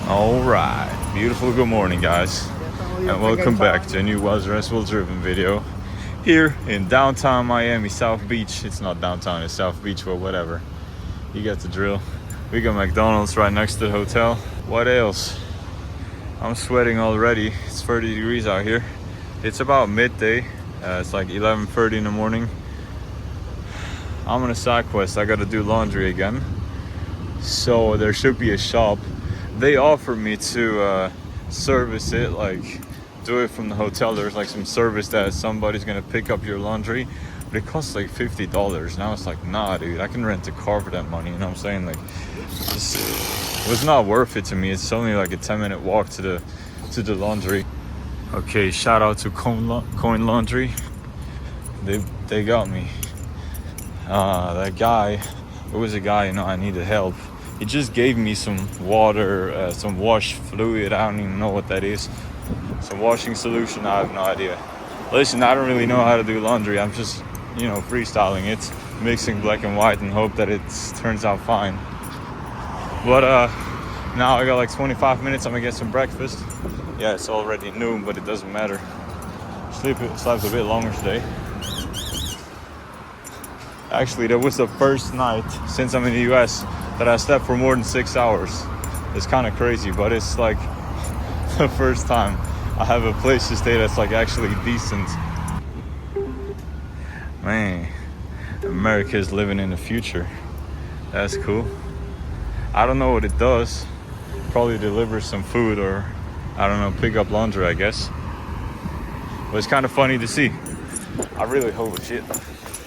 All right, beautiful good morning, guys, and welcome back to a new Was Restful Driven video here in downtown Miami, South Beach. It's not downtown, it's South Beach, but whatever, you get the drill. We got McDonald's right next to the hotel. What else? I'm sweating already. It's 30 degrees out here. It's about midday. It's like 11:30 in the morning. I'm on a side quest. I gotta do laundry again, so there should be a shop. They offered me to service it, like do it from the hotel. There's like some service that somebody's gonna pick up your laundry, but it costs like $50. Now it's like, nah dude, I can rent a car for that money, you know what I'm saying? Like, it was not worth it to me. It's only like a 10-minute walk to the laundry. Okay, shout out to Coin Laundry. They got me. That guy, it was a guy, you know, I needed help. He just gave me some water, some wash fluid. I don't even know what that is. Some washing solution, I have no idea. Listen, I don't really know how to do laundry. I'm just, you know, freestyling it, mixing black and white and hope that it turns out fine. But now I got like 25 minutes. I'm gonna get some breakfast. Yeah, it's already noon, but it doesn't matter. Slept a bit longer today. Actually, that was the first night since I'm in the US that I slept for more than 6 hours. It's kind of crazy, but it's like the first time I have a place to stay that's like actually decent. Man, America is living in the future. That's cool. I don't know what it does. Probably delivers some food, or I don't know, pick up laundry, I guess. But it's kind of funny to see. I really hope shit.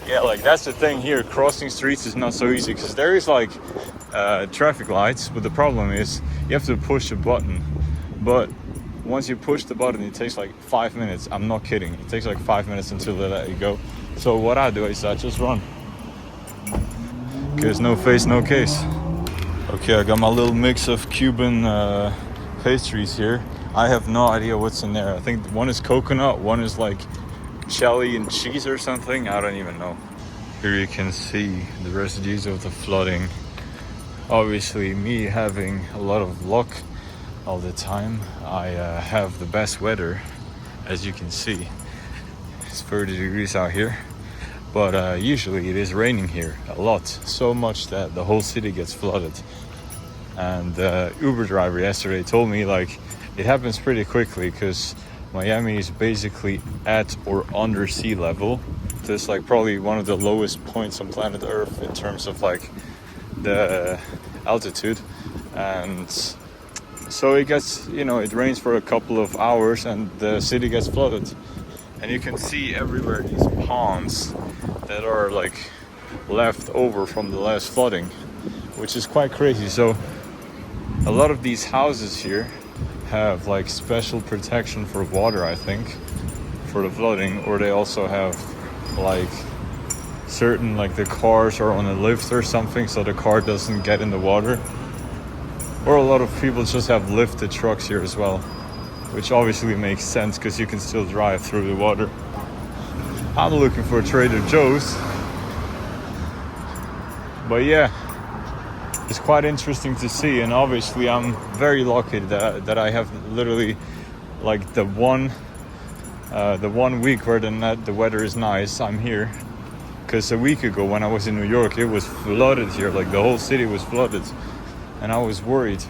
Yeah, like that's the thing here. Crossing streets is not so easy because there is like traffic lights, but the problem is you have to push a button. But once you push the button, it takes like 5 minutes. I'm not kidding. It takes like 5 minutes until they let you go. So what I do is I just run. Because no face, no case. Okay, I got my little mix of Cuban pastries here. I have no idea what's in there. I think one is coconut, one is like jelly and cheese or something. I don't even know. Here you can see the residues of the flooding. Obviously, me having a lot of luck all the time, I have the best weather. As you can see, it's 30 degrees out here, but usually it is raining here a lot, so much that the whole city gets flooded. And the Uber driver yesterday told me like it happens pretty quickly because Miami is basically at or under sea level. So it's like probably one of the lowest points on planet Earth in terms of like the altitude. And so it gets, you know, it rains for a couple of hours and the city gets flooded. And you can see everywhere these ponds that are like left over from the last flooding, which is quite crazy. So a lot of these houses here have like special protection for water, I think, for the flooding, or they also have like certain, like the cars are on a lift or something so the car doesn't get in the water. Or a lot of people just have lifted trucks here as well, which obviously makes sense because you can still drive through the water. I'm looking for Trader Joe's, but yeah, it's quite interesting to see. And obviously I'm very lucky that I have literally like the one week where the weather is nice. I'm here because a week ago when I was in New York, it was flooded here, like the whole city was flooded, and I was worried,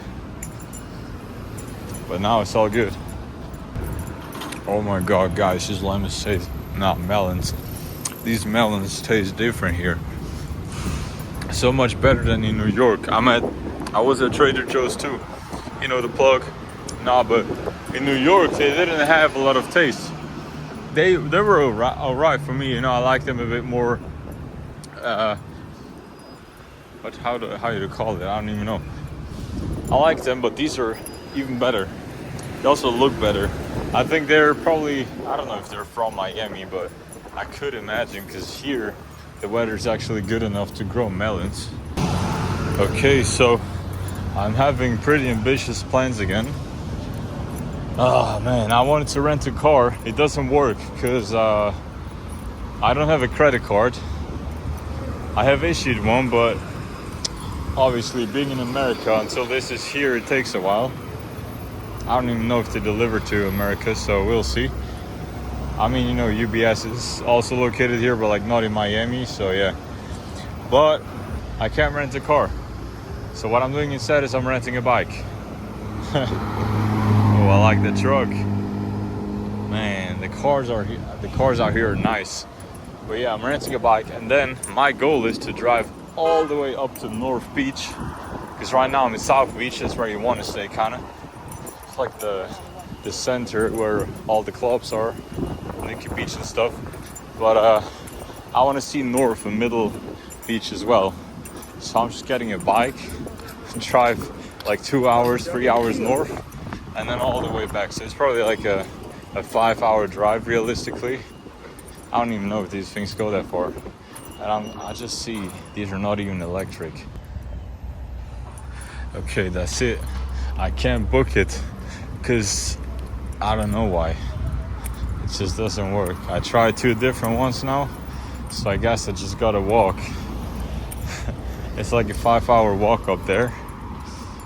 but now it's all good. Oh my god, guys, these lemons taste, not melons, these melons taste different here. So much better than in New York. I was at Trader Joe's too, you know, the plug. Nah, but in New York they didn't have a lot of taste. They were alright for me, you know. I like them a bit more. But how do you call it? I don't even know. I like them, but these are even better. They also look better. I think they're probably, I don't know if they're from Miami, but I could imagine because here the weather is actually good enough to grow melons. Okay, so I'm having pretty ambitious plans again. Oh man, I wanted to rent a car. It doesn't work because I don't have a credit card. I have issued one, but Obviously, being in America, until this is here, it takes a while. I don't even know if they deliver to America, so we'll see. I mean, you know, UBS is also located here, but like not in Miami, so yeah. But I can't rent a car. So what I'm doing instead is I'm renting a bike. Oh, I like the truck. Man, the cars out here are nice. But yeah, I'm renting a bike, and then my goal is to drive all the way up to North Beach, because right now I'm in South Beach. That's where you want to stay, kind of. It's like the center where all the clubs are, Nikki Beach and stuff. But I want to see North and Middle Beach as well. So I'm just getting a bike and drive like 2 hours, 3 hours north, and then all the way back. So it's probably like a 5-hour drive realistically. I don't even know if these things go that far. And I just see these are not even electric. Okay, that's it. I can't book it because I don't know why. It just doesn't work. I tried 2 different ones now, so I guess I just gotta walk. It's like a 5-hour walk up there.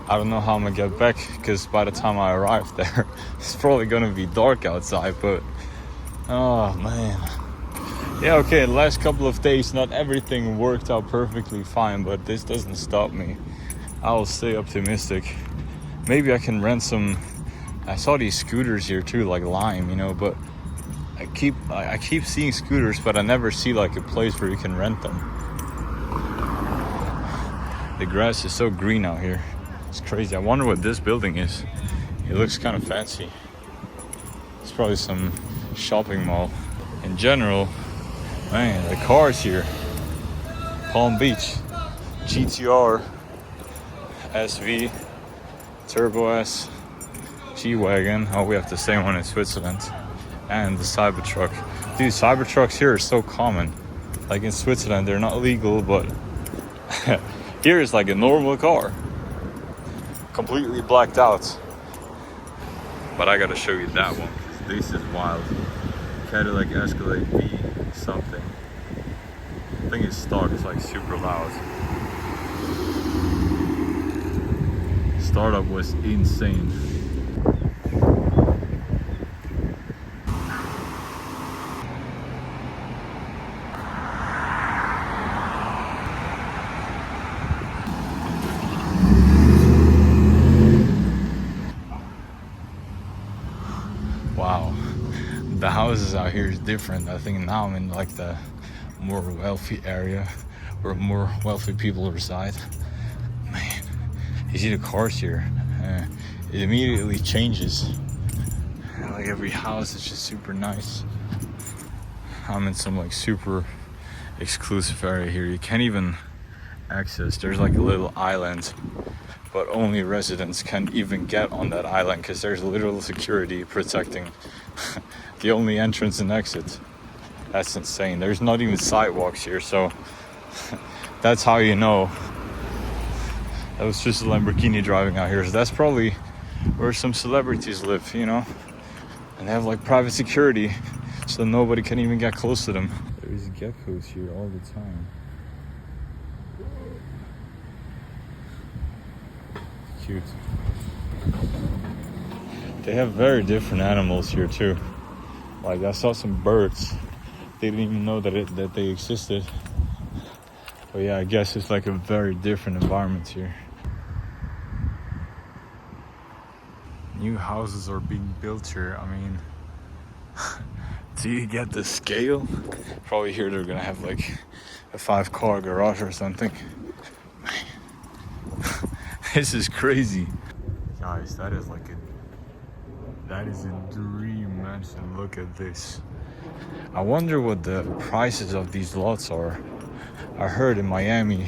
I don't know how I'm gonna get back, because by the time I arrive there, it's probably gonna be dark outside, but oh man. Yeah, okay, the last couple of days, not everything worked out perfectly fine, but this doesn't stop me. I'll stay optimistic. Maybe I can rent some. I saw these scooters here too, like Lime, you know, but I keep seeing scooters, but I never see like a place where you can rent them. The grass is so green out here. It's crazy. I wonder what this building is. It looks kind of fancy. It's probably some shopping mall. In general, man, the cars here. Palm Beach, GTR, SV, Turbo S, G-Wagon. Oh, we have the same one in Switzerland. And the Cybertruck. Dude, Cybertrucks here are so common. Like in Switzerland, they're not legal, but here is like a normal car. Completely blacked out. But I gotta show you that one. This is wild. Cadillac Escalade V something. I think it's stock. It's like super loud. Startup was insane. Wow, the houses out here is different. I think now I'm in like the more wealthy area where more wealthy people reside. Man, you see the cars here, it immediately changes. Like every house is just super nice. I'm in some like super exclusive area here. You can't even access. There's like a little island, but only residents can even get on that island because there's literal security protecting the only entrance and exit. That's insane. There's not even sidewalks here, so that's how you know that was just a Lamborghini driving out here. So that's probably where some celebrities live, you know, and they have like private security, so nobody can even get close to them. There's geckos here all the time. Cute. They have very different animals here too. Like I saw some birds. They didn't even know that they existed. But yeah, I guess it's like a very different environment here. New houses are being built here. I mean, do you get the scale? Probably here they're gonna have like a 5-car garage or something. This is crazy. Guys, that is a dream mansion. Look at this. I wonder what the prices of these lots are. I heard in Miami,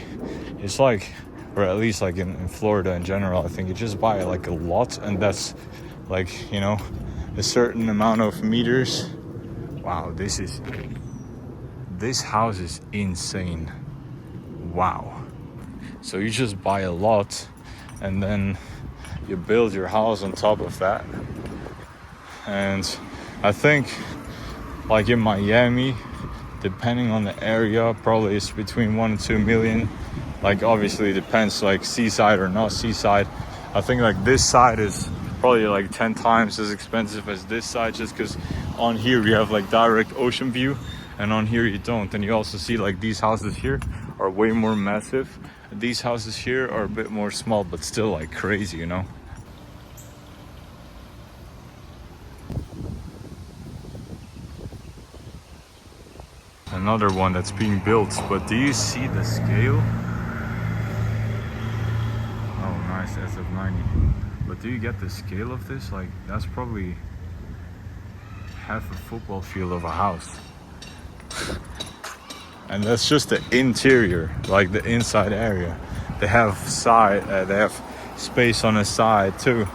it's like, or at least like in Florida in general, I think you just buy like a lot and that's like, you know, a certain amount of meters. Wow, this house is insane. Wow. So you just buy a lot and then you build your house on top of that. And I think like in Miami, depending on the area, probably it's between 1 and 2 million. Like obviously it depends, like seaside or not seaside. I think like this side is probably like 10 times as expensive as this side, just because on here you have like direct ocean view and on here you don't. And you also see like these houses here are way more massive. These houses here are a bit more small, but still like crazy, you know. Another one that's being built, but do you see the scale? Oh nice, SF90. But do you get the scale of this? Like that's probably half a football field of a house. And that's just the interior, like the inside area. They have they have space on the side too.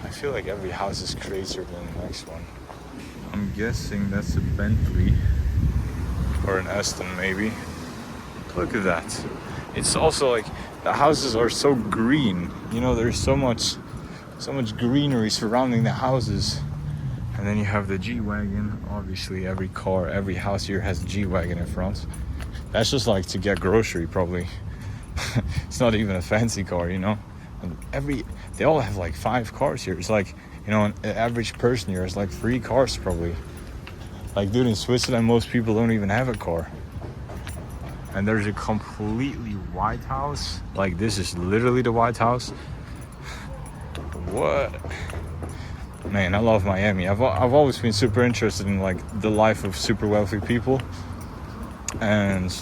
I feel like every house is crazier than the next one. I'm guessing that's a Bentley or an Aston maybe. Look at that. It's also like the houses are so green. You know, there's so much greenery surrounding the houses. And then you have the G-Wagon. Obviously every house here has a G-Wagon in front. That's just like to get grocery probably. It's not even a fancy car, you know. And they all have like 5 cars here. It's like, you know, an average person here has like 3 cars probably. Like dude, in Switzerland most people don't even have a car. And there's a completely white house. Like this is literally the White House. What? Man, I love Miami. I've always been super interested in like the life of super wealthy people. And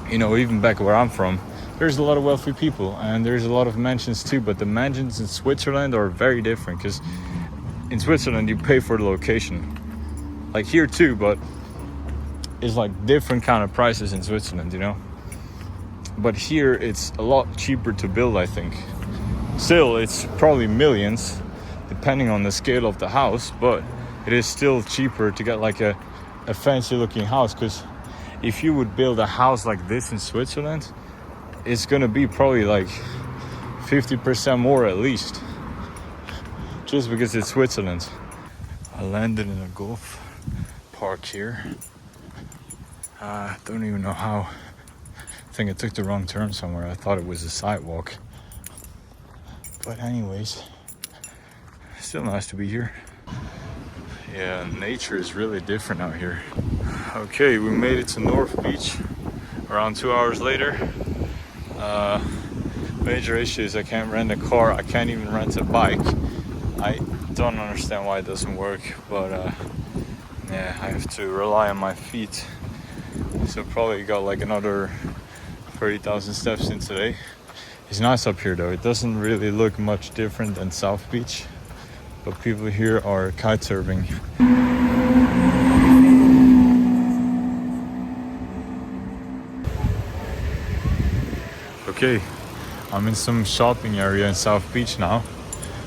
you know, even back where I'm from, there's a lot of wealthy people and there's a lot of mansions too, but the mansions in Switzerland are very different because in Switzerland you pay for the location. Like here too, but it's like different kind of prices in Switzerland, you know. But here it's a lot cheaper to build, I think. Still, it's probably millions depending on the scale of the house, but it is still cheaper to get like a fancy looking house, because if you would build a house like this in Switzerland, it's gonna be probably like 50% more at least, just because it's Switzerland. I landed in a golf park here. Don't even know how. I think I took the wrong turn somewhere. I thought it was a sidewalk. But anyways, still nice to be here. Yeah, nature is really different out here. Okay, we made it to North Beach around 2 hours later. Major issue is I can't rent a car. I can't even rent a bike. I don't understand why it doesn't work, but yeah, I have to rely on my feet. So probably got like another 30,000 steps in today. It's nice up here though. It doesn't really look much different than South Beach, but people here are kitesurfing. Okay, I'm in some shopping area in South Beach now.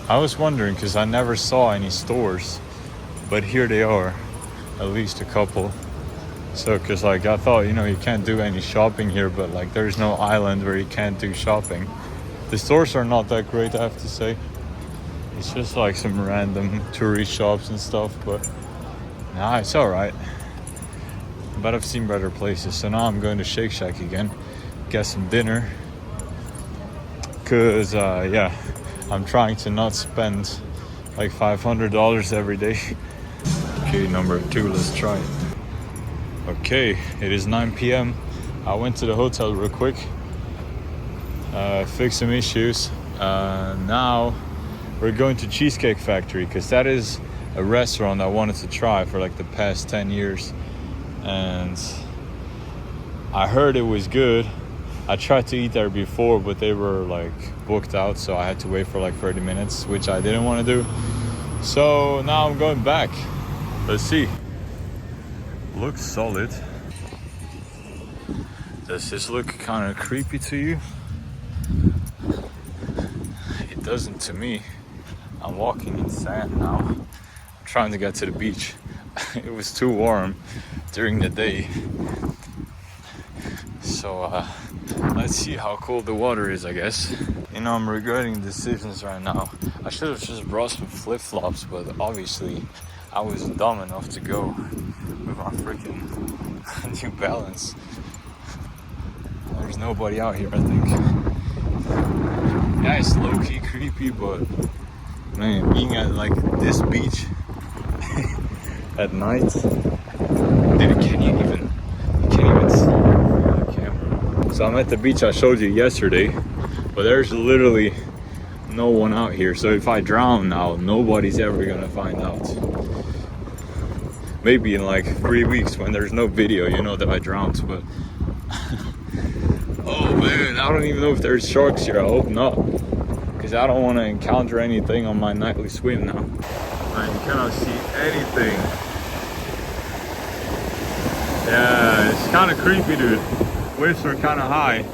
I was wondering because I never saw any stores, but here they are, at least a couple. So, because like I thought, you know, you can't do any shopping here, but like there's no island where you can't do shopping. The stores are not that great, I have to say. It's just like some random tourist shops and stuff, but nah, it's alright. But I've seen better places, so now I'm going to Shake Shack again, get some dinner. Cause yeah, I'm trying to not spend like $500 every day. Okay, number 2, let's try it. Okay, it is 9 p.m. I went to the hotel real quick, fixed some issues. Now we're going to Cheesecake Factory, because that is a restaurant I wanted to try for like the past 10 years. And I heard it was good. I tried to eat there before, but they were like booked out, so I had to wait for like 30 minutes, which I didn't want to do. So now I'm going back. Let's see. Looks solid. Does this look kind of creepy to you? It doesn't to me. I'm walking in sand now. I'm trying to get to the beach. It was too warm during the day. So let's see how cold the water is, I guess. You know, I'm regretting decisions right now. I should have just brought some flip-flops, but obviously I was dumb enough to go with my freaking New Balance. There's nobody out here, I think. Yeah, it's low-key creepy, but man, being at like this beach at night, dude, you can't even see the camera. So I'm at the beach I showed you yesterday, but there's literally no one out here. So if I drown now, nobody's ever gonna find out. Maybe in like 3 weeks when there's no video, you know that I drowned, but oh man, I don't even know if there's sharks here. I hope not, because I don't want to encounter anything on my nightly swim now. Man, you cannot see anything. Yeah, it's kind of creepy, dude. Waves are kind of high.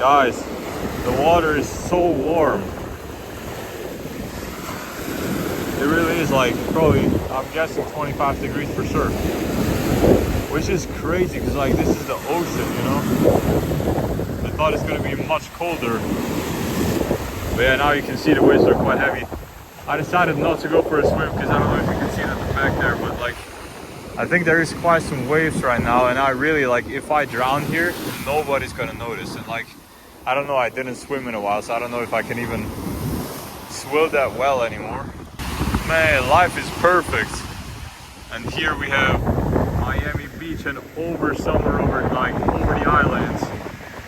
Guys, the water is so warm. It really is, like, probably, I'm guessing 25 degrees for sure. Which is crazy, because like this is the ocean, you know? I thought it's gonna be much colder. But yeah, now you can see the waves are quite heavy. I decided not to go for a swim because I don't know if you can see that the back there, but like I think there is quite some waves right now, and I really, like, if I drown here, nobody's gonna notice. And like, I don't know, I didn't swim in a while, so I don't know if I can even swim that well anymore. Man, life is perfect. And here we have Miami Beach, and over somewhere over the islands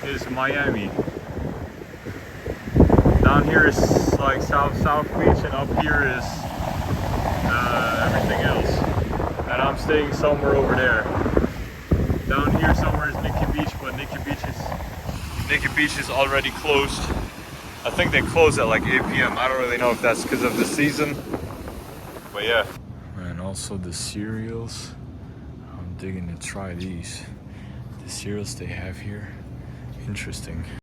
is Miami. Down here is like South Beach, and up here is everything else. And I'm staying somewhere over there. Down here somewhere is Nikki Beach, but Nikki Beach is already closed. I think they close at like 8 p.m. I don't really know if that's because of the season, but yeah. And also the cereals. I'm digging to try these. The cereals they have here, interesting.